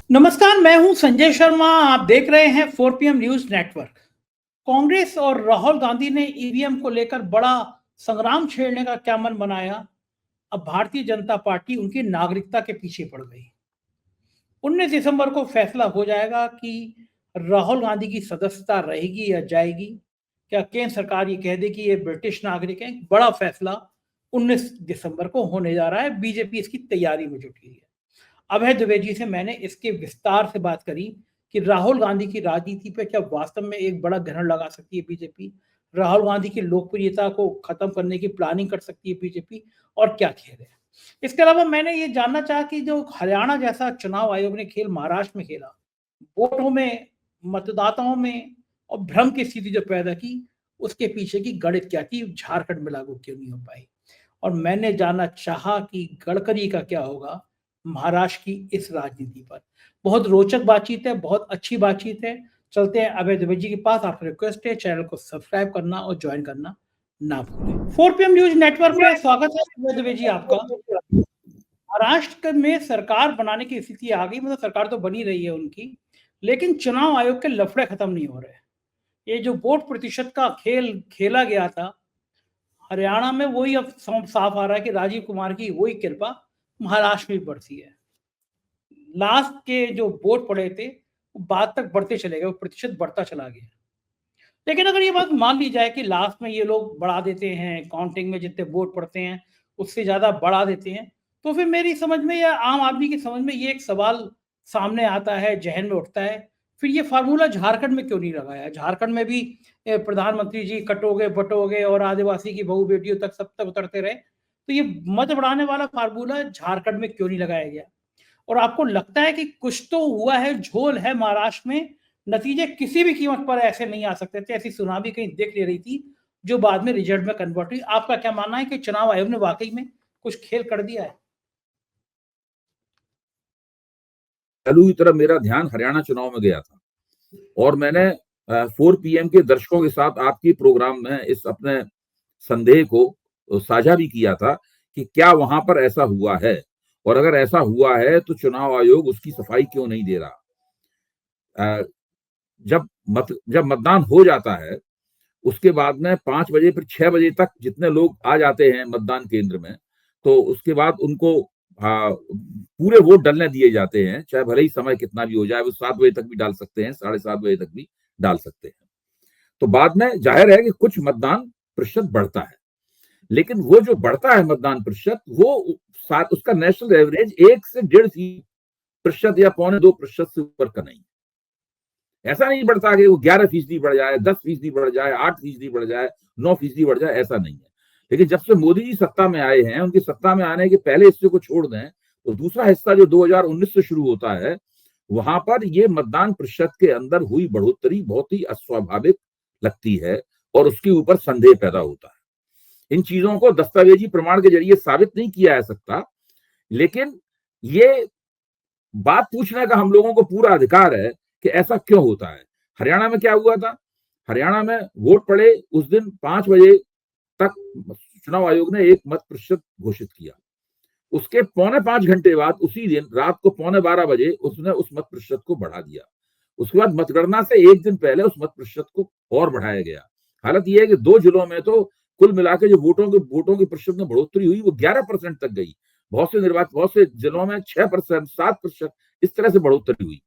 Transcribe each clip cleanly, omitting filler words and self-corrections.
नमस्कार, मैं हूं संजय शर्मा। आप देख रहे हैं 4 PM न्यूज नेटवर्क। कांग्रेस और राहुल गांधी ने ईवीएम को लेकर बड़ा संग्राम छेड़ने का क्या मन बनाया। अब भारतीय जनता पार्टी उनकी नागरिकता के पीछे पड़ गई। 19 दिसंबर को फैसला हो जाएगा कि राहुल गांधी की सदस्यता रहेगी या जाएगी। क्या केंद्र सरकार ये कह दे कि ये ब्रिटिश नागरिक हैं। बड़ा फैसला 19 दिसंबर को होने जा रहा है। बीजेपी इसकी तैयारी में जुटी है। अभय द्विवेदी से मैंने इसके विस्तार से बात करी कि राहुल गांधी की राजनीति पे क्या वास्तव में एक बड़ा ग्रहण लगा सकती है बीजेपी। राहुल गांधी की लोकप्रियता को खत्म करने की प्लानिंग कर सकती है बीजेपी, और क्या खेल है। इसके अलावा मैंने ये जानना चाहा कि जो हरियाणा जैसा चुनाव आयोग ने खेल महाराष्ट्र में खेला, वोटों में, मतदाताओं में, और भ्रम की स्थिति जो पैदा की, उसके पीछे की गणित क्या थी, झारखंड में लागू क्यों नहीं हो पाई। और मैंने जानना चाहा कि गडकरी का क्या होगा महाराष्ट्र की इस राजनीति पर। बहुत रोचक बातचीत है, बहुत अच्छी बातचीत है। चलते हैं अभय द्विवेदी के पास। आपसे रिक्वेस्ट है चैनल को सब्सक्राइब करना और ज्वाइन करना ना भूलें। 4 PM न्यूज नेटवर्क में स्वागत है अभय द्विवेदी आपका। महाराष्ट्र में सरकार बनाने की स्थिति आ गई, मतलब सरकार तो बनी रही है उनकी, लेकिन चुनाव आयोग के लफड़े खत्म नहीं हो रहे। ये जो वोट प्रतिशत का खेल खेला गया था हरियाणा में, वही अब साफ आ रहा है कि राजीव कुमार की वही कृपा महाराष्ट्र में बढ़ती है। लास्ट के जो वोट पड़े थे वो बाद तक बढ़ते चले गए, वो प्रतिशत बढ़ता चला गया। लेकिन अगर ये बात मान ली जाए कि लास्ट में ये लोग बढ़ा देते हैं, काउंटिंग में जितने वोट पड़ते हैं उससे ज्यादा बढ़ा देते हैं, तो फिर मेरी समझ में या आम आदमी की समझ में ये एक सवाल सामने आता है, जहन में उठता है, फिर ये फार्मूला झारखंड में क्यों नहीं लगाया। झारखंड में भी प्रधानमंत्री जी कटोगे बटोगे और आदिवासी की बहू बेटियों तक सब तक उतरते रहे, तो ये मत बढ़ाने वाला फार्मूला झारखंड में क्यों नहीं लगाया गया। और आपको लगता है कि कुछ तो हुआ है, झोल है महाराष्ट्र में, नतीजे किसी भी कीमत पर ऐसे नहीं आ सकते थे, ऐसी सुनामी कहीं दिख ले रही थी जो बाद में रिजल्ट में कन्वर्ट हुई। आपका क्या मानना है कि चुनाव आयोग ने वाकई में कुछ खेल कर दिया है। चालू की तरफ मेरा ध्यान हरियाणा चुनाव में गया था और मैंने 4 PM के दर्शकों के साथ आपकी प्रोग्राम में इस अपने संदेह को साझा भी किया था कि क्या वहां पर ऐसा हुआ है, और अगर ऐसा हुआ है तो चुनाव आयोग उसकी सफाई क्यों नहीं दे रहा। जब मतदान हो जाता है उसके बाद में 5 बजे फिर 6 बजे तक जितने लोग आ जाते हैं मतदान केंद्र में, तो उसके बाद उनको पूरे वोट डालने दिए जाते हैं, चाहे भले ही समय कितना भी हो जाए। वो 7 बजे तक भी डाल सकते हैं, 7:30 बजे तक भी डाल सकते हैं। तो बाद में जाहिर है कि कुछ मतदान प्रतिशत बढ़ता है, लेकिन वो जो बढ़ता है मतदान प्रतिशत, वो उसका नेशनल एवरेज 1 से 1.5% या 1.25% से ऊपर का नहीं। ऐसा नहीं बढ़ता कि वो 11% बढ़ जाए, 10% बढ़ जाए, 8% बढ़ जाए, 9% बढ़ जाए, ऐसा नहीं है। लेकिन जब से मोदी जी सत्ता में आए हैं, उनकी सत्ता में आने के पहले हिस्से को छोड़ दें तो दूसरा हिस्सा जो 2019 से शुरू होता है, वहां पर ये मतदान प्रतिशत के अंदर हुई बढ़ोतरी बहुत ही अस्वाभाविक लगती है और उसके ऊपर संदेह पैदा होता है। इन चीजों को दस्तावेजी प्रमाण के जरिए साबित नहीं किया जा सकता, लेकिन ये बात पूछने का हम लोगों को पूरा अधिकार है कि ऐसा क्यों होता है। हरियाणा में क्या हुआ था? हरियाणा में वोट पड़े उस दिन 5 बजे तक चुनाव आयोग ने एक मत प्रतिशत घोषित किया। उसके 4.25 घंटे बाद, उसी दिन रात को 11:15 बजे उसने उस मत प्रतिशत को बढ़ा दिया। उसके बाद मतगणना से एक दिन पहले उस मत प्रतिशत को और बढ़ाया गया। हालत यह है कि 2 जिलों में तो कुल मिलाकर जो वोटों की प्रतिशत में बढ़ोतरी हुई वो 11% तक गई। बहुत से जिलों में 6%, 7% इस तरह से बढ़ोतरी हुई।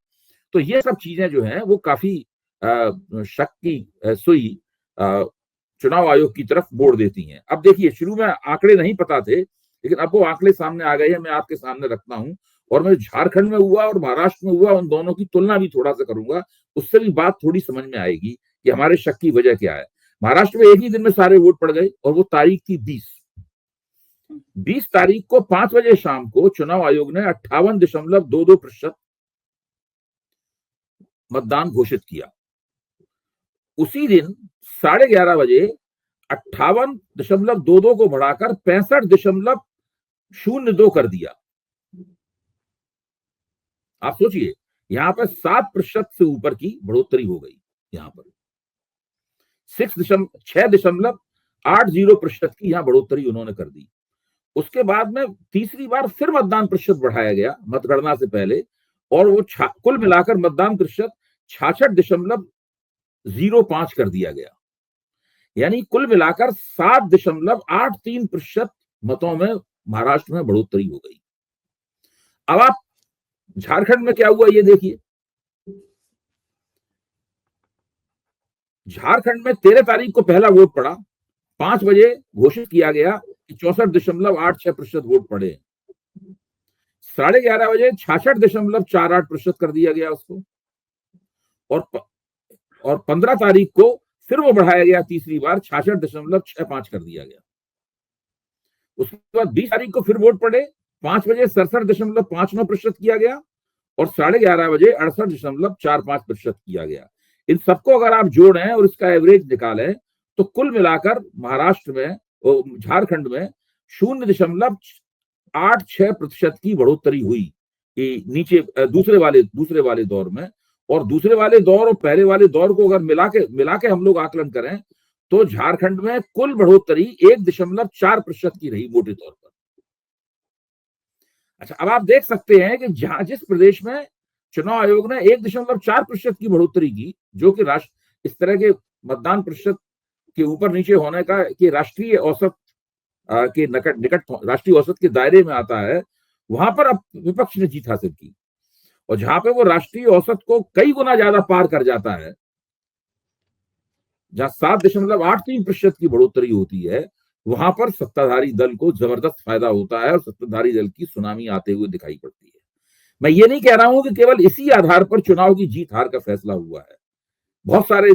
तो ये सब चीजें जो हैं वो काफी शक की सुई चुनाव आयोग की तरफ मोड़ देती हैं। अब देखिए, शुरू में आंकड़े नहीं पता थे, लेकिन अब वो आंकड़े सामने आ गए हैं, मैं आपके सामने रखता हूं। और मैं झारखंड में हुआ और महाराष्ट्र में हुआ, उन दोनों की तुलना भी थोड़ा सा करूंगा, उससे भी बात थोड़ी समझ में आएगी कि हमारे शक की वजह क्या है। महाराष्ट्र में एक ही दिन में सारे वोट पड़ गए और वो तारीख थी 20 तारीख को 5 बजे शाम को चुनाव आयोग ने 58.22% मतदान घोषित किया। उसी दिन 11:30 बजे 58.22 को बढ़ाकर 65.02 कर दिया। आप सोचिए, यहां पर 7% से ऊपर की बढ़ोतरी हो गई। यहां पर 6.80% की यहां बढ़ोतरी उन्होंने कर दी। उसके बाद में तीसरी बार फिर मतदान प्रतिशत बढ़ाया गया मतगणना से पहले, और वो कुल मिलाकर मतदान प्रतिशत 66.05 कर दिया गया। यानी कुल मिलाकर 7.83% मतों में महाराष्ट्र में बढ़ोतरी हो गई। अब आप झारखंड में क्या हुआ ये देखिए। झारखंड में 13 तारीख को पहला वोट पड़ा, 5 बजे घोषित किया गया कि 64.86% वोट पड़े। 11:30 बजे 66.48% कर दिया गया उसको, और 15 तारीख को फिर वो बढ़ाया गया तीसरी बार, 66.65 कर दिया गया। उसके बाद 20 तारीख को फिर वोट पड़े, 5 बजे 67.59% किया गया, और 11:30 बजे 68.45% किया गया। इन सबको अगर आप जोड़ें और इसका एवरेज निकालें तो कुल मिलाकर महाराष्ट्र में, झारखंड में 0.86% की बढ़ोतरी हुई नीचे दूसरे वाले दौर में। और दूसरे वाले दौर और पहले वाले दौर को अगर मिला के हम लोग आकलन करें तो झारखंड में कुल बढ़ोतरी 1.4% की रही मोटे तौर पर। अच्छा, अब आप देख सकते हैं कि जिस प्रदेश में चुनाव आयोग ने 1.4% की बढ़ोतरी की, जो कि इस तरह के मतदान प्रतिशत के ऊपर नीचे होने का कि राष्ट्रीय औसत के निकट राष्ट्रीय औसत के दायरे में आता है, वहां पर अब विपक्ष ने जीत हासिल की। और जहां पे वो राष्ट्रीय औसत को कई गुना ज्यादा पार कर जाता है, जहां 7.83% की बढ़ोतरी होती है, वहां पर सत्ताधारी दल को जबरदस्त फायदा होता है और सत्ताधारी दल की सुनामी आते हुए दिखाई पड़ती है। मैं ये नहीं कह रहा हूं कि केवल इसी आधार पर चुनाव की जीत हार का फैसला हुआ है। बहुत सारे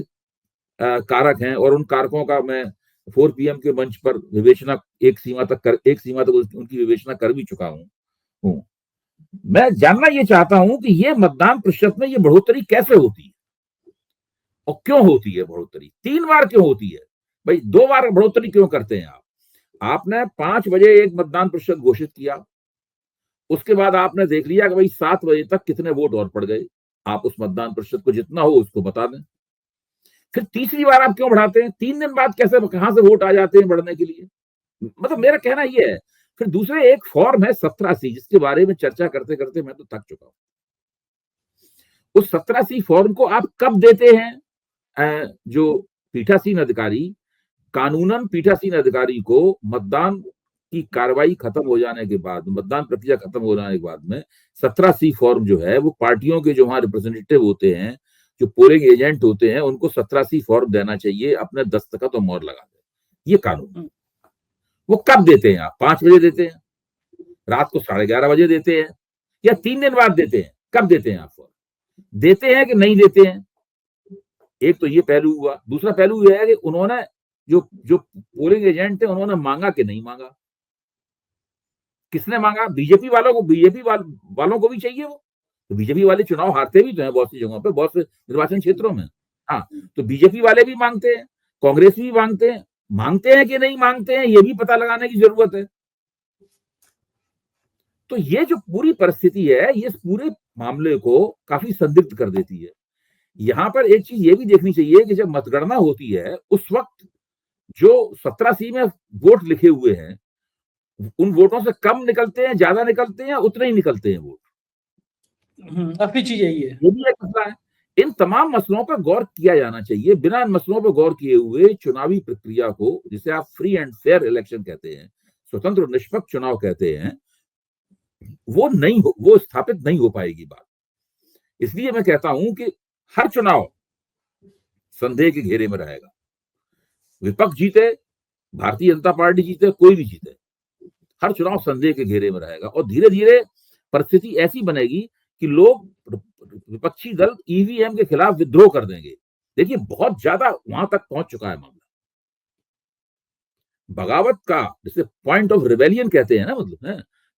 कारक हैं और उन कारकों का मैं 4 PM के मंच पर विवेचना एक सीमा तक उनकी विवेचना कर भी चुका हूं। मैं जानना ये चाहता हूं कि ये मतदान प्रतिशत में ये बढ़ोतरी कैसे होती है और क्यों होती है बढ़ोतरी? 3 बार क्यों होती है भाई? 2 बार बढ़ोतरी क्यों करते हैं आप? आपने 5 बजे एक मतदान प्रतिशत घोषित किया, उसके बाद आपने देख लिया कि भाई 7 बजे तक कितने वोट और पड़ गए, आप उस मतदान प्रतिशत को जितना हो उसको बता दें। फिर तीसरी बार आप क्यों बढ़ाते हैं? 3 दिन बाद कहां से वोट आ जाते हैं बढ़ने के लिए? मतलब मेरा कहना यह है। फिर दूसरे एक फॉर्म है 17C, जिसके बारे में चर्चा करते करते मैं तो थक चुका हूं। उस 17C फॉर्म को आप कब देते हैं? जो पीठासीन अधिकारी, कानूनन पीठासीन अधिकारी को मतदान की कार्रवाई खत्म हो जाने के बाद, मतदान प्रक्रिया खत्म हो जाने के बाद में 17C फॉर्म जो है वो पार्टियों के जो वहां रिप्रेजेंटेटिव होते हैं, जो पोलिंग एजेंट होते हैं, उनको 17C फॉर्म देना चाहिए, अपने दस्तखत और मोहर लगा दे। ये कानून। वो कब देते हैं आप? 5 बजे देते हैं, रात को 11:30 बजे देते हैं, या 3 दिन बाद देते हैं? कब देते हैं आप फॉर्म? देते हैं कि नहीं देते हैं? एक तो ये पहलू हुआ। दूसरा पहलू यह है कि उन्होंने जो पोलिंग एजेंट थे उन्होंने मांगा कि नहीं मांगा? किसने मांगा? बीजेपी वालों को। बीजेपी वालों को भी चाहिए वो, तो बीजेपी वाले चुनाव हारते भी तो हैं बहुत सी जगहों पे, बहुत से निर्वाचन क्षेत्रों में। हाँ, तो बीजेपी वाले भी मांगते हैं, कांग्रेस भी मांगते हैं। मांगते हैं कि नहीं मांगते हैं, ये भी पता लगाने की जरूरत है। तो ये जो पूरी परिस्थिति है, ये इस पूरे मामले को काफी संदिग्ध कर देती है। यहां पर एक चीज ये भी देखनी चाहिए कि जब मतगणना होती है उस वक्त जो 17C में वोट लिखे हुए हैं, उन वोटों से कम निकलते हैं, ज्यादा निकलते हैं, उतने ही निकलते हैं वोट। असली चीज यही है। ये भी एक मसला है। इन तमाम मसलों पर गौर किया जाना चाहिए। बिना इन मसलों पर गौर किए हुए चुनावी प्रक्रिया को, जिसे आप फ्री एंड फेयर इलेक्शन कहते हैं, स्वतंत्र और निष्पक्ष चुनाव कहते हैं, वो स्थापित नहीं हो पाएगी बात। इसलिए मैं कहता हूं कि हर चुनाव संदेह के घेरे में रहेगा। विपक्ष जीते, भारतीय जनता पार्टी जीते, कोई भी जीते, हर चुनाव संदेह के घेरे में रहेगा। और धीरे धीरे परिस्थिति ऐसी बनेगी कि लोग, विपक्षी दल ईवीएम के खिलाफ विद्रोह कर देंगे। देखिए, बहुत ज्यादा वहां तक पहुंच चुका है मामला। बगावत का, जिसे पॉइंट ऑफ रिबेलियन कहते हैं ना,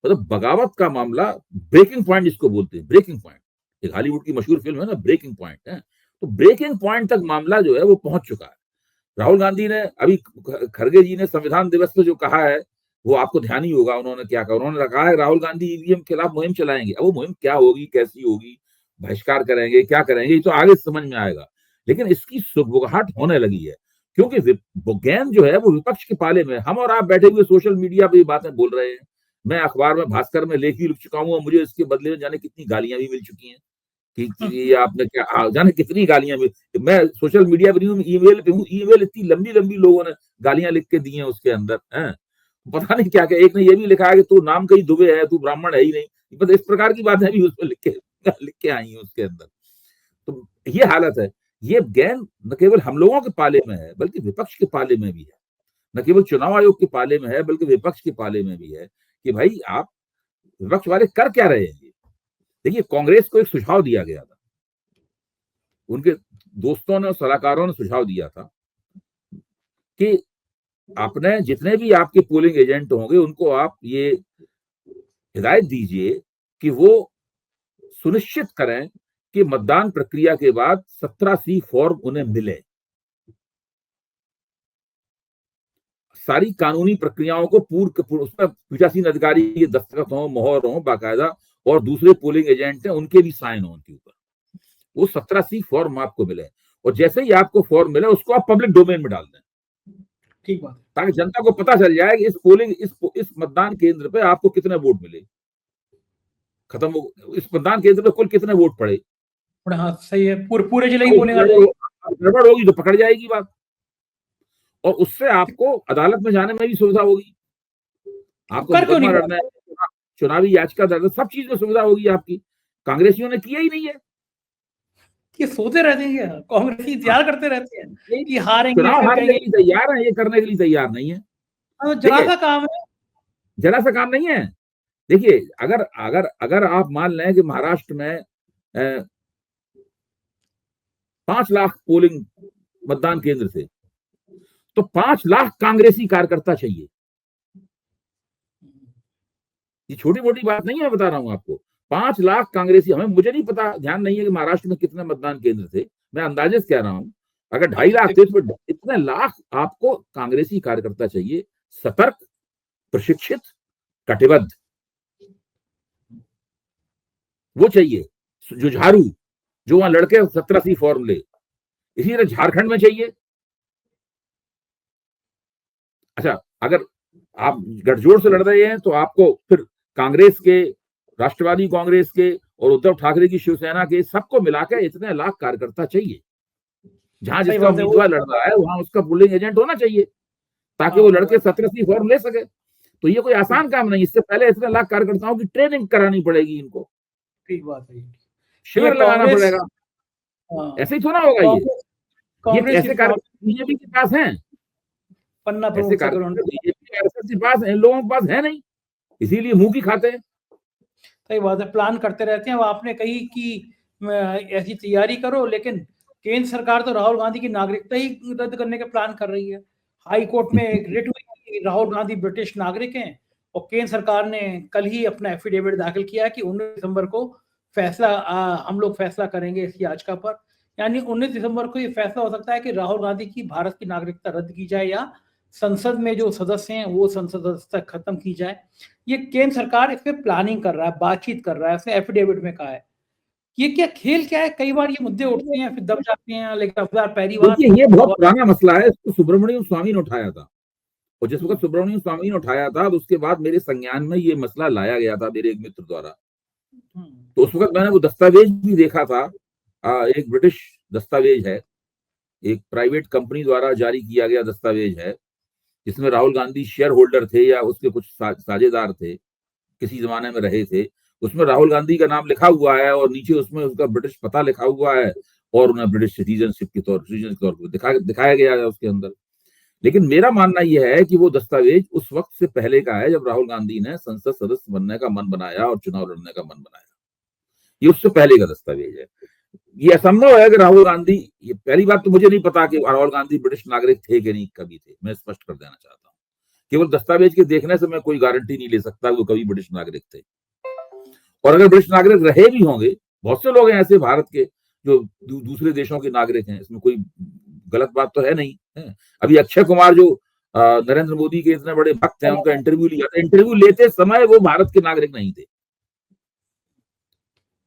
मतलब बगावत का मामला, ब्रेकिंग पॉइंट जिसको बोलते हैं, ब्रेकिंग पॉइंट, एक हॉलीवुड की मशहूर फिल्म है ना, ब्रेकिंग पॉइंट है। तो ब्रेकिंग पॉइंट तक मामला जो है वो पहुंच चुका है। राहुल गांधी ने अभी, खड़गे जी ने संविधान दिवस पे जो कहा है वो आपको ध्यान ही होगा। उन्होंने क्या कहा? उन्होंने कहा है राहुल गांधी ईवीएम के खिलाफ मुहिम चलाएंगे। अब वो मुहिम क्या होगी, कैसी होगी, बहिष्कार करेंगे, क्या करेंगे, ये तो आगे समझ में आएगा। लेकिन इसकी सुगबुगाहट होने लगी है, क्योंकि गेंद जो है वो विपक्ष के पाले में। हम और आप बैठे हुए सोशल मीडिया पे बातें बोल रहे हैं, मैं अखबार में, भास्कर में लेख भी लिख चुका हूँ और मुझे इसके बदले में जाने कितनी गालियां भी मिल चुकी हैं कि ये आपने क्या, जाने कितनी गालियां मिल, मैं सोशल मीडिया पर हूँ, ईमेल पे हूँ, ईमेल इतनी लंबी लंबी लोगों ने गालियां लिख के दी हैं उसके अंदर है, पता नहीं क्या क्या। एक ने ये भी लिखा है कि तू नाम कहीं दुबे है, तू ब्राह्मण है ही नहीं, बस इस प्रकार की बातें भी उसमें लिख के आई हैं उसके अंदर। तो ये हालत है। ये गेंद न केवल हम लोगों के पाले में है बल्कि विपक्ष के पाले में भी है, न केवल चुनाव आयोग के पाले में है बल्कि विपक्ष के पाले में भी है कि भाई आप विपक्ष वाले कर क्या रहे हैं। देखिए, कांग्रेस को एक सुझाव दिया गया था, उनके दोस्तों ने और सलाहकारों ने सुझाव दिया था कि अपने जितने भी आपके पोलिंग एजेंट होंगे उनको आप ये हिदायत दीजिए कि वो सुनिश्चित करें कि मतदान प्रक्रिया के बाद 17C फॉर्म उन्हें मिले। सारी कानूनी प्रक्रियाओं को उसमें पीठासीन अधिकारी के दस्तखत हो, मोहर हो बाकायदा, और दूसरे पोलिंग एजेंट हैं उनके भी साइन हो उनके ऊपर, वो 17C फॉर्म आपको मिले। और जैसे ही आपको फॉर्म मिले उसको आप पब्लिक डोमेन में डाल दें, ठीक बात, ताकि जनता को पता चल जाए कि इस मतदान केंद्र पे आपको कितने वोट मिले, खत्म हो, इस मतदान केंद्र पे कुल कितने वोट पड़े। हाँ सही है, पूरे जिले की पोलिंग आ जाएगी। गड़बड़ होगी तो पकड़ जाएगी बात, और उससे आपको अदालत में जाने में भी सुविधा होगी, आपको कर क्यों मुकदमा नहीं लड़ना है, चुनावी याचिका दर्ज, सब चीज में सुविधा होगी आपकी। कांग्रेसियों ने किया ही नहीं है, ये सोते रहते हैं क्या, कांग्रेसी इंतजार करते रहते हैं कि हारेंगे चुनाव फिर हारने के कहेंगे लिए तैयार है, ये करने के लिए तैयार नहीं है। जरा देखिए, सा काम है। जरा सा काम नहीं है। देखिए, अगर अगर अगर आप मान लें कि महाराष्ट्र में 5 लाख पोलिंग मतदान केंद्र थे, तो 5 लाख कांग्रेसी कार्यकर्ता चाहिए। ये छोटी मोटी बात नहीं है, बता रहा हूं आपको। 5 लाख कांग्रेसी, मुझे नहीं पता, ध्यान नहीं है कि महाराष्ट्र में कितने मतदान केंद्र थे, मैं अंदाजे से कह रहा हूं। अगर 2.5 लाख थे तो इतने लाख आपको कांग्रेसी कार्यकर्ता चाहिए, सतर्क, प्रशिक्षित, कटिबद्ध, वो चाहिए, जुझारू, जो वहां लड़के 17C फॉर्म ले। इसी तरह झारखंड में चाहिए। अच्छा, अगर आप गठजोड़ से लड़ रहे हैं तो आपको फिर कांग्रेस के, राष्ट्रवादी कांग्रेस के और उद्धव ठाकरे की शिवसेना के, सबको मिलाकर इतने लाख कार्यकर्ता चाहिए। जहां जिसका उम्मीदवार लड़ रहा है वहां उसका पोलिंग एजेंट होना चाहिए, ताकि वो लड़के 17C फॉर्म ले सके। तो ये कोई आसान काम नहीं, इससे पहले इतने लाख कार्यकर्ताओं की ट्रेनिंग करानी पड़ेगी इनको, ठीक बात है, शिविर लगाना पड़ेगा। ऐसे ही थोड़ा होगा ये ऐसे कार्यकर्ता बीजेपी के पास हैं, ऐसे कार्यकर्ता बीजेपी आरएसएस के पास, इन लोगों के पास है नहीं, इसीलिए मुंह की खाते हैं। सही बात है, प्लान करते रहते हैं। आपने कही कि ऐसी तैयारी करो, लेकिन केंद्र सरकार तो राहुल गांधी की नागरिकता ही रद्द करने का प्लान कर रही है। हाई कोर्ट में एक रिट हुई कि राहुल गांधी ब्रिटिश नागरिक हैं, और केंद्र सरकार ने कल ही अपना एफिडेविट दाखिल किया कि 19 दिसंबर को हम लोग फैसला करेंगे इस याचिका पर। यानी 19 दिसंबर को ये फैसला हो सकता है कि राहुल गांधी की भारत की नागरिकता रद्द की जाए, या संसद में जो सदस्य हैं वो संसद सदस्यता खत्म की जाए। ये केंद्र सरकार इस पे प्लानिंग कर रहा है, बातचीत कर रहा है, उसने एफिडेविट में कहा है। ये क्या खेल क्या है, कई बार ये मुद्दे उठते हैं फिर दब जाते हैं, लेकिन अफवाह पहली बार। देखिए, ये बहुत पुराना मसला है, इसको सुब्रमण्यम स्वामी ने उठाया था, और जिस वक्त सुब्रमण्यम स्वामी ने उठाया था तो उसके बाद मेरे संज्ञान में ये मसला लाया गया था मेरे एक मित्र द्वारा। तो उस वक्त मैंने वो दस्तावेज भी देखा था, एक ब्रिटिश दस्तावेज है, एक प्राइवेट कंपनी द्वारा जारी किया गया दस्तावेज है, जिसमें राहुल गांधी शेयर होल्डर थे या उसके कुछ साझेदार थे, किसी जमाने में रहे थे। उसमें राहुल गांधी का नाम लिखा हुआ है और नीचे उसमें उसका ब्रिटिश पता लिखा हुआ है, और उन्हें ब्रिटिश सिटीजनशिप के तौर पर दिखाया गया है उसके अंदर। लेकिन मेरा मानना यह है कि वो दस्तावेज उस वक्त से पहले का है जब राहुल गांधी ने संसद सदस्य बनने का मन बनाया और चुनाव लड़ने का मन बनाया। ये उससे पहले का दस्तावेज है। ये असंभव है कि राहुल गांधी, ये पहली बात तो मुझे नहीं पता कि राहुल गांधी ब्रिटिश नागरिक थे कि नहीं, कभी थे, मैं स्पष्ट कर देना चाहता हूँ। केवल दस्तावेज के देखने से मैं कोई गारंटी नहीं ले सकता वो कभी ब्रिटिश नागरिक थे। और अगर ब्रिटिश नागरिक रहे भी होंगे, बहुत से लोग हैं ऐसे भारत के जो दूसरे देशों के नागरिक हैं, इसमें कोई गलत बात तो है नहीं है। अभी अक्षय कुमार जो नरेंद्र मोदी के इतने बड़े भक्त हैं, उनका इंटरव्यू लिया था, इंटरव्यू लेते समय वो भारत के नागरिक नहीं थे,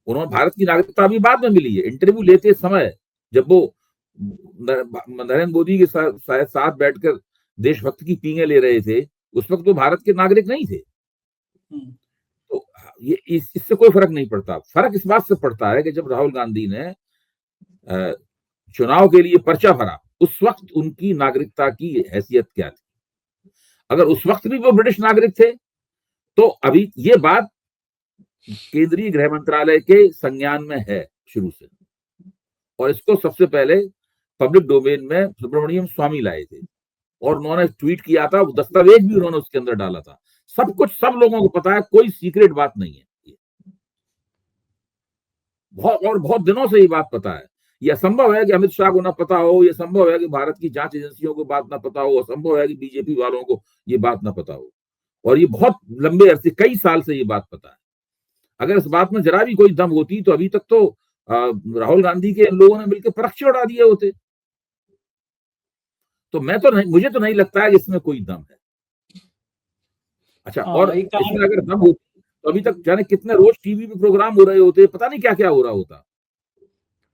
उन्होंने भारत की नागरिकता अभी बाद में मिली है। इंटरव्यू लेते समय जब वो नरेंद्र मोदी के साथ बैठकर देशभक्त की पींगे ले रहे थे, उस वक्त तो भारत के नागरिक नहीं थे। तो ये इससे कोई फर्क नहीं पड़ता। फर्क इस बात से पड़ता है कि जब राहुल गांधी ने चुनाव के लिए पर्चा भरा, उस वक्त उनकी नागरिकता की हैसियत क्या थी। अगर उस वक्त भी वो ब्रिटिश नागरिक थे तो अभी ये बात केंद्रीय गृह मंत्रालय के संज्ञान में है शुरू से, और इसको सबसे पहले पब्लिक डोमेन में सुब्रमण्यम स्वामी लाए थे और उन्होंने ट्वीट किया था, वो दस्तावेज भी उन्होंने उसके अंदर डाला था। सब कुछ सब लोगों को पता है, कोई सीक्रेट बात नहीं है। बहुत दिनों से ये बात पता है। यह असंभव है कि अमित शाह को ना पता हो, यह संभव है कि भारत की जांच एजेंसियों को बात ना पता हो, असंभव है कि बीजेपी वालों को ये बात ना पता हो। और ये बहुत लंबे अरसे, कई साल से ये बात पता है। अगर इस बात में जरा भी कोई दम होती तो अभी तक तो राहुल गांधी के लोगों ने मिलकर पर्चे उड़ा दिए होते। तो मुझे तो नहीं लगता है कि इसमें कोई दम है। अच्छा, और इसमें अगर दम होती तो अभी तक जाने कितने रोज टीवी पे प्रोग्राम हो रहे होते, पता नहीं क्या क्या हो रहा होता।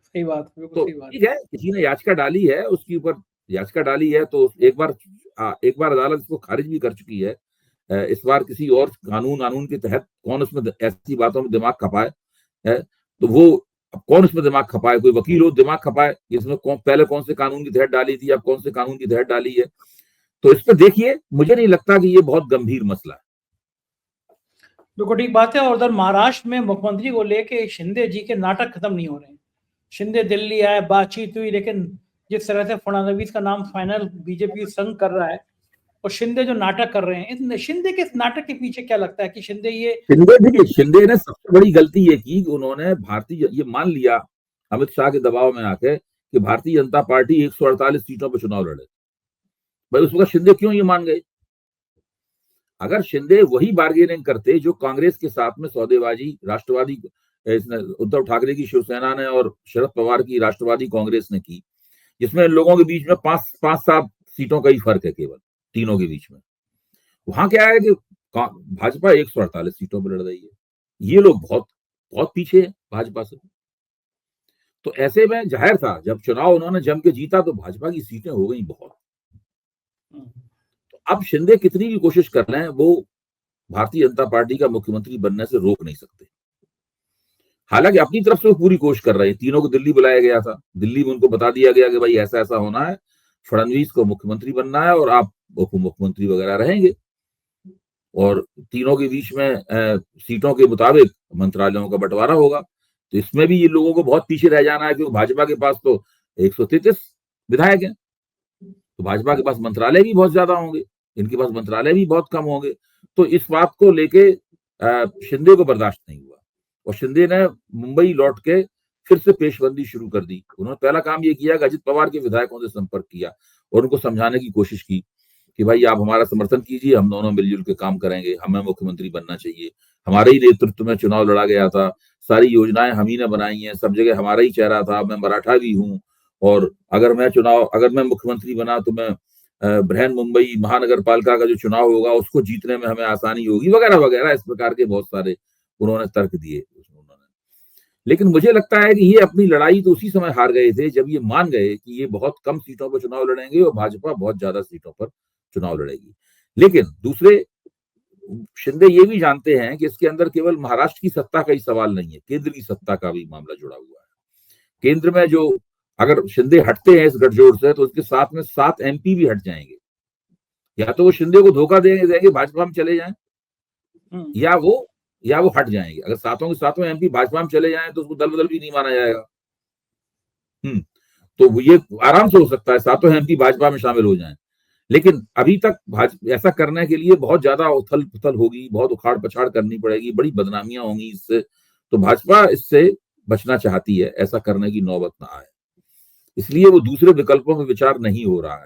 सही बात, तो ठीक है, किसी ने याचिका डाली है, उसके ऊपर याचिका डाली है, तो एक बार अदालत इसको खारिज भी कर चुकी है। इस बार किसी और कानून के तहत कौन उसमें ऐसी बातों में दिमाग खपाए है, तो वो अब कौन उसमें दिमाग खपाए, कोई वकील हो दिमाग खपाए इसमें पहले कौन से कानून की तहत डाली थी, अब कौन से कानून की तहत डाली है। तो इस पर देखिए, मुझे नहीं लगता कि ये बहुत गंभीर मसला है। बिल्कुल ठीक बात है। और उधर महाराष्ट्र में मुख्यमंत्री को लेके शिंदे जी के नाटक खत्म नहीं हो रहे हैं। शिंदे दिल्ली आए, बातचीत हुई, लेकिन जिस तरह से फडणवीस का नाम फाइनल बीजेपी संग कर रहा है और शिंदे जो नाटक कर रहे हैं, शिंदे के इस नाटक के पीछे क्या लगता है कि शिंदे ने सबसे बड़ी गलती ये की कि उन्होंने ये मान लिया अमित शाह के दबाव में आके कि भारतीय जनता पार्टी 148 सीटों पर चुनाव लड़े। भाई उस वक्त शिंदे क्यों ये मान गए? अगर शिंदे वही बार्गेनिंग करते जो कांग्रेस के साथ में सौदेबाजी राष्ट्रवादी उद्धव ठाकरे की शिवसेना ने और शरद पवार की राष्ट्रवादी कांग्रेस ने की, जिसमें लोगों के बीच में 5-7 सीटों का ही फर्क है केवल तीनों के बीच में। वहां क्या है कि भाजपा 148 सीटों पर लड़ रही है, ये लोग बहुत बहुत पीछे है भाजपा से। तो ऐसे में जाहिर था जब चुनाव उन्होंने जम के जीता तो भाजपा की सीटें हो गई बहुत। तो अब शिंदे कितनी भी कोशिश कर रहे हैं, वो भारतीय जनता पार्टी का मुख्यमंत्री बनने से रोक नहीं सकते। हालांकि अपनी तरफ से वो पूरी कोशिश कर रहे हैं। तीनों को दिल्ली बुलाया गया था, दिल्ली में उनको बता दिया गया कि भाई ऐसा ऐसा होना है, फडणवीस को मुख्यमंत्री बनना है और आप उप मुख्यमंत्री वगैरह रहेंगे, और तीनों के बीच में सीटों के मुताबिक मंत्रालयों का बंटवारा होगा। तो इसमें भी ये लोगों को बहुत पीछे रह जाना है, क्योंकि भाजपा के पास तो 133 विधायक हैं, तो भाजपा के पास मंत्रालय भी बहुत ज्यादा होंगे, इनके पास मंत्रालय भी बहुत कम होंगे। तो इस बात को लेके शिंदे को बर्दाश्त नहीं हुआ और शिंदे ने मुंबई लौट के फिर से पेशबंदी शुरू कर दी। उन्होंने पहला काम ये किया कि अजित पवार के विधायकों से संपर्क किया और उनको समझाने की कोशिश की कि भाई आप हमारा समर्थन कीजिए, हम दोनों मिलजुल के काम करेंगे, हमें मुख्यमंत्री बनना चाहिए, हमारे ही नेतृत्व में चुनाव लड़ा गया था, सारी योजनाएं हम ही ने बनाई हैं, सब जगह हमारा ही चेहरा था, मैं मराठा भी हूँ, और अगर मैं मुख्यमंत्री बना तो मैं बृहन मुंबई महानगर पालिका का जो चुनाव होगा उसको जीतने में हमें आसानी होगी, वगैरह वगैरह। इस प्रकार के बहुत सारे उन्होंने तर्क दिए उन्होंने। लेकिन मुझे लगता है कि ये अपनी लड़ाई तो उसी समय हार गए थे जब ये मान गए कि ये बहुत कम सीटों पर चुनाव लड़ेंगे और भाजपा बहुत ज्यादा सीटों पर चुनाव लड़ेगी। लेकिन दूसरे शिंदे ये भी जानते हैं कि इसके अंदर केवल महाराष्ट्र की सत्ता का ही सवाल नहीं है, केंद्र की सत्ता का भी मामला जुड़ा हुआ है। केंद्र में जो अगर शिंदे हटते हैं इस गठजोड़ से तो उसके साथ में 7 MP भी हट जाएंगे। या तो वो शिंदे को धोखा देंगे भाजपा में चले जाएं, या वो हट जाएंगे। अगर 7 के 7 MP भाजपा में चले जाएं तो उसको दल बदल भी नहीं माना जाएगा। तो ये आराम से हो सकता है 7 MP भाजपा में शामिल हो जाएं। लेकिन अभी तक ऐसा करने के लिए बहुत ज्यादा उथल पुथल होगी, बहुत उखाड़ पछाड़ करनी पड़ेगी, बड़ी बदनामियां होंगी इससे। तो भाजपा इससे बचना चाहती है, ऐसा करने की नौबत ना आए, इसलिए वो दूसरे विकल्पों में विचार नहीं हो रहा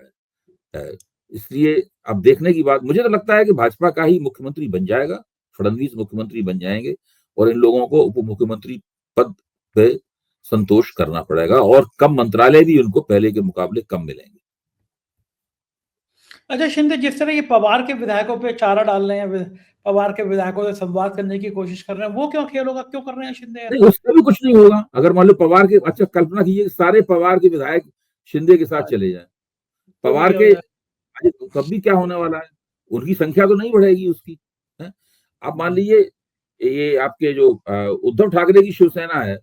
है। इसलिए अब देखने की बात, मुझे तो लगता है कि भाजपा का ही मुख्यमंत्री बन जाएगा, फडणवीस मुख्यमंत्री बन जाएंगे और इन लोगों को उप मुख्यमंत्री पद पे संतोष करना पड़ेगा और कम मंत्रालय भी उनको पहले के मुकाबले कम मिलेंगे। अच्छा, शिंदे जिस तरह ये पवार के विधायकों पे चारा डाल रहे हैं, पवार के विधायकों से संवाद करने की कोशिश कर रहे हैं, वो क्यों खेल होगा, क्यों कर रहे हैं शिंदे? नहीं, उसका भी कुछ नहीं होगा। अगर मान लो पवार के, अच्छा कल्पना कीजिए सारे पवार के विधायक शिंदे के साथ चले जाएं, पवार के तब भी क्या होने वाला है, उनकी संख्या तो नहीं बढ़ेगी उसकी है? आप मान लीजिए ये आपके जो उद्धव ठाकरे की शिवसेना है,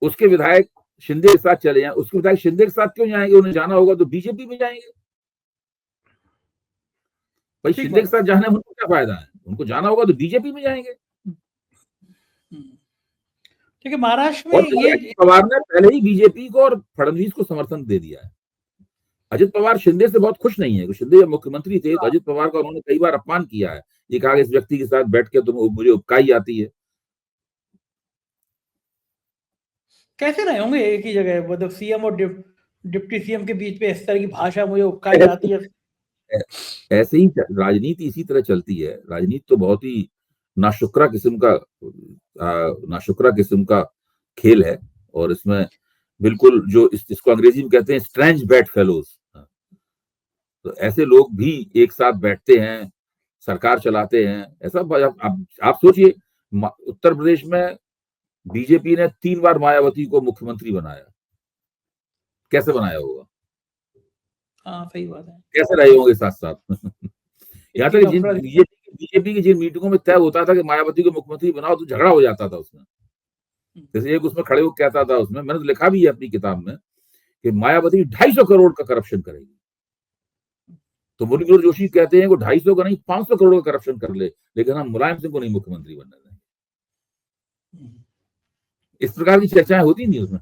उसके विधायक शिंदे के साथ चले जाएं, उसके विधायक शिंदे के साथ क्यों जाएंगे? उन्हें जाना होगा तो बीजेपी में जाएंगे। भाई ठीक शिंदे के बात साथ जाने में उनको क्या फायदा है? उनको जाना होगा तो बीजेपी में जाएंगे। ठीक है, महाराष्ट्र में और ये अजित पवार ने पहले ही बीजेपी को और फडणवीस को समर्थन दे दिया है। अजित पवार शिंदे से बहुत खुश नहीं है। शिंदे जब मुख्यमंत्री थे तो अजित पवार का उन्होंने कई बार अपमान किया है। ये कहा कि इस व्यक्ति के साथ बैठ के तो मुझे उबकाई आती है। कैसे रहे होंगे एक ही जगह, मतलब सीएम और डिप्टी सीएम के बीच में इस तरह की भाषा मुझे उबकाई आती है। ऐसे ही राजनीति इसी तरह चलती है। राजनीति तो बहुत ही नाशुक्रा किस्म का खेल है, और इसमें बिल्कुल जो इसको अंग्रेजी में कहते हैं स्ट्रेंज बेड फेलोज, तो ऐसे लोग भी एक साथ बैठते हैं, सरकार चलाते हैं। ऐसा आप सोचिए, उत्तर प्रदेश में बीजेपी ने 3 बार मायावती को मुख्यमंत्री बनाया। कैसे बनाया होगा? हाँ, सही बात है। कैसे रहे होंगे साथ साथ? यहाँ तक इतनी नफरत। बीजेपी की जिन मीटिंगों में तय होता था कि मायावती को मुख्यमंत्री बनाओ, तो झगड़ा हो जाता था उसमें। जैसे एक उसमें खड़े होकर कहता था, उसमें मैंने तो लिखा भी है अपनी किताब में कि मायावती 250 करोड़ का करप्शन करेगी। तो मुरली मनोहर जोशी कहते हैं कि 250 का नहीं 500 करोड़ का करप्शन कर ले, लेकिन हम मुलायम सिंह को नहीं मुख्यमंत्री बनने देंगे। इस प्रकार की चर्चाएं होती नहीं उसमें।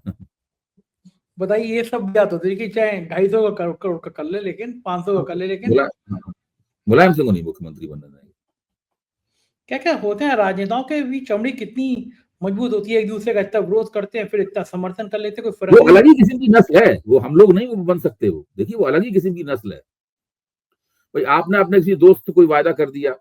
बताइए, ये सब बात होती है कि चाहे 250 करोड़ का कर ले, लेकिन 500 का कर ले, लेकिन मुलायम सिंह को नहीं मुख्यमंत्री बनने देंगे। क्या क्या होते हैं राजनेताओं के भी चमड़ी कितनी मजबूत होती है, एक दूसरे का इतना विरोध करते हैं, फिर इतना समर्थन कर लेते हैं, कोई फर्क वो नहीं। अलग ही किस्म की नस्ल है, वो हम लोग नहीं बन सकते। वो देखिए, वो अलग ही किस्म की नस्ल है। भाई आपने अपने किसी दोस्त कोई वायदा कर दिया,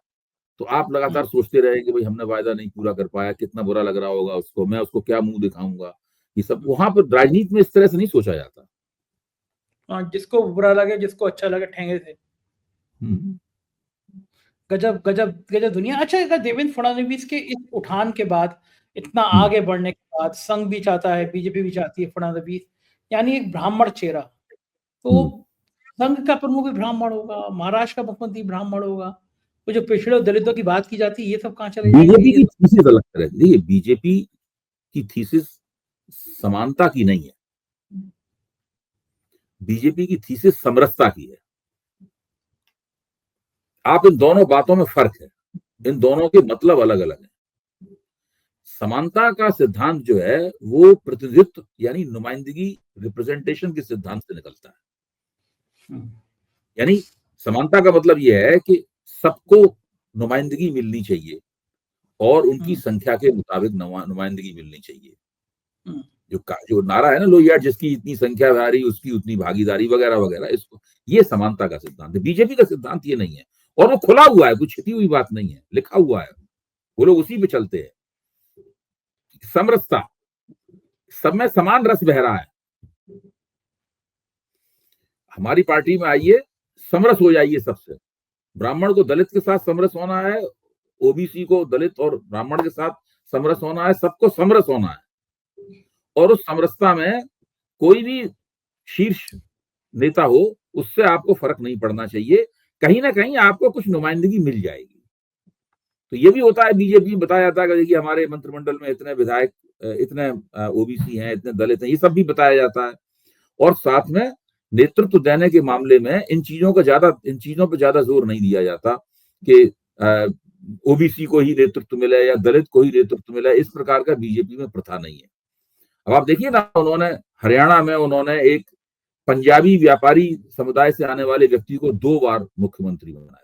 तो आप लगातार सोचते रहे कि भाई हमने वायदा नहीं पूरा कर पाया, कितना बुरा लग रहा होगा उसको, मैं उसको क्या मुंह दिखाऊंगा। ये सब वहां पर राजनीति में इस तरह से नहीं सोचा जाता। जिसको बुरा लगे, जिसको अच्छा लगे, ठेंगे से। गजब गजब गजब दुनिया। अच्छा, अगर देवेंद्र फडणवीस के इस उठान के बाद, इतना आगे बढ़ने के बाद, संघ भी चाहता है, बीजेपी भी चाहती है फडणवीस यानी एक ब्राह्मण चेहरा, तो संघ का प्रमुख भी ब्राह्मण होगा, महाराष्ट्र का मुख्यमंत्री ब्राह्मण होगा, तो जो पिछड़े दलितों की बात की जाती है, ये सब कहाँ चले जाएंगे? बीजेपी की थीसिस अलग तरह है। देखिए, बीजेपी की थीसिस समानता की नहीं है, बीजेपी की थीसिस समरसता की है। आप इन दोनों बातों में फर्क है, इन दोनों के मतलब अलग अलग है। समानता का सिद्धांत जो है वो प्रतिनिधित्व यानी नुमाइंदगी, रिप्रेजेंटेशन के सिद्धांत से निकलता है। यानी समानता का मतलब यह है कि सबको नुमाइंदगी मिलनी चाहिए और उनकी संख्या के मुताबिक नुमाइंदगी मिलनी चाहिए। जो नारा है ना, लो यार जिसकी इतनी संख्या भारी उसकी उतनी भागीदारी वगैरह वगैरह, इसको ये समानता का सिद्धांत है। बीजेपी का सिद्धांत ये नहीं है, और वो खुला हुआ है, कुछ छिपी हुई बात नहीं है, लिखा हुआ है, वो लोग उसी पे चलते हैं। समरसता, सब में समान रस बह रहा है। हमारी पार्टी में आइए, समरस हो जाइए सबसे। ब्राह्मण को दलित के साथ समरस होना है, ओबीसी को दलित और ब्राह्मण के साथ समरस होना है, सबको समरस होना है। और उस समरसता में कोई भी शीर्ष नेता हो, उससे आपको फर्क नहीं पड़ना चाहिए, कहीं ना कहीं आपको कुछ नुमाइंदगी मिल जाएगी। तो ये भी होता है, बीजेपी में बताया जाता है कि देखिए हमारे मंत्रिमंडल में इतने विधायक, इतने ओबीसी हैं, इतने दलित हैं, ये सब भी बताया जाता है। और साथ में नेतृत्व देने के मामले में इन चीजों पर ज्यादा जोर नहीं दिया जाता कि ओबीसी को ही नेतृत्व मिले या दलित को ही नेतृत्व मिले। इस प्रकार का बीजेपी में प्रथा नहीं है। अब आप देखिए ना, उन्होंने हरियाणा में उन्होंने एक पंजाबी व्यापारी समुदाय से आने वाले व्यक्ति को 2 बार मुख्यमंत्री बनाया।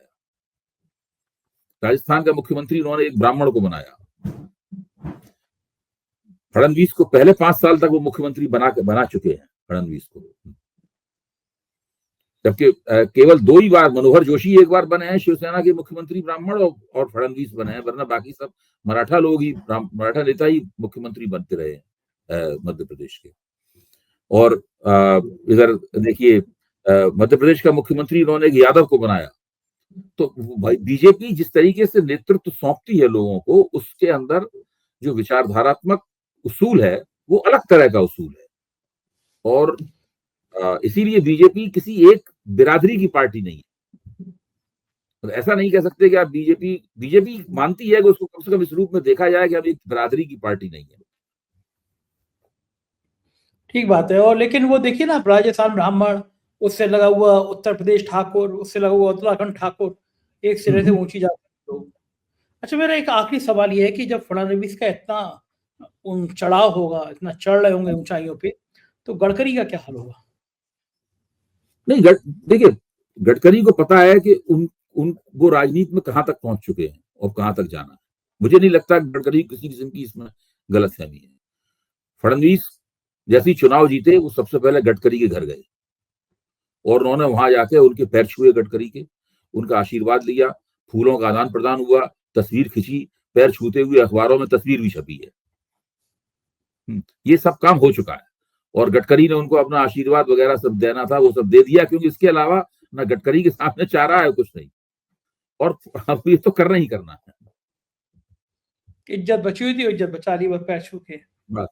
राजस्थान का मुख्यमंत्री उन्होंने एक ब्राह्मण को बनाया। फडणवीस को पहले 5 साल तक वो मुख्यमंत्री बना चुके हैं फडणवीस को, जबकि केवल 2 ही बार मनोहर जोशी एक बार बने हैं शिवसेना के मुख्यमंत्री ब्राह्मण, और फडणवीस बने हैं, वरना बाकी सब मराठा लोग ही, मराठा नेता ही मुख्यमंत्री बनते रहे मध्य प्रदेश के। और इधर देखिए, मध्य प्रदेश का मुख्यमंत्री उन्होंने एक यादव को बनाया। तो भाई बीजेपी जिस तरीके से नेतृत्व सौंपती है लोगों को, उसके अंदर जो विचारधारात्मक उसूल है वो अलग तरह का उसूल है। और इसीलिए बीजेपी किसी एक बिरादरी की पार्टी नहीं है। तो ऐसा नहीं कह सकते कि आप बीजेपी मानती है कि उसको कम से कम इस रूप में देखा जाए कि अब एक बिरादरी की पार्टी नहीं है। ठीक बात है। और लेकिन वो देखिए ना, राजस्थान ब्राह्मण, उससे लगा हुआ उत्तर प्रदेश ठाकुर, उससे लगा हुआ उत्तराखंड ठाकुर, एक सिरे से ऊंची जाति के लोग। अच्छा, मेरा एक आखिरी सवाल ये है कि जब फडणवीस का इतना चढ़ाव होगा, इतना चढ़ रहे होंगे ऊंचाइयों पे, तो गडकरी का क्या हाल होगा? नहीं, देखिए, गडकरी को पता है कि वो राजनीति में कहां तक पहुंच चुके हैं और कहां तक जाना है। मुझे नहीं लगता गडकरी किसी किस्म की इसमें गलतफहमी है। फडणवीस जैसे ही चुनाव जीते, वो सबसे पहले गडकरी के घर गए और उन्होंने वहां जाके उनके पैर छुए, गडकरी के, उनका आशीर्वाद लिया, फूलों का आदान प्रदान हुआ, तस्वीर खिंची, पैर छूते हुए अखबारों में तस्वीर भी छपी है। ये सब काम हो चुका है और गडकरी ने उनको अपना आशीर्वाद वगैरह सब देना था, वो सब दे दिया, क्योंकि इसके अलावा ना गडकरी के सामने चारा है कुछ नहीं, और अब ये तो करना ही करना है। इज्जत बची हुई थी, इज्जत बचा ली बस पैर छू के। बस,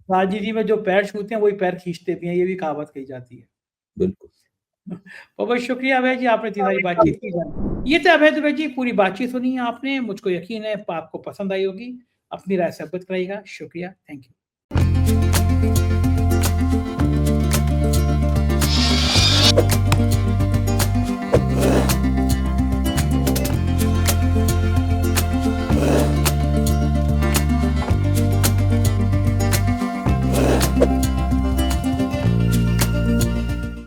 राजनीति में जो पैर छूते हैं वही पैर खींचते भी हैं, ये भी कहावत कही जाती है। बिल्कुल। बहुत बहुत शुक्रिया अभय जी, आपने इतनी सारी बातचीत की। ये थे अभय दुबे जी, पूरी बातचीत सुनी आपने, मुझको यकीन है आपको पसंद आई होगी। अपनी राय से अवगत कराइएगा। शुक्रिया, थैंक यू।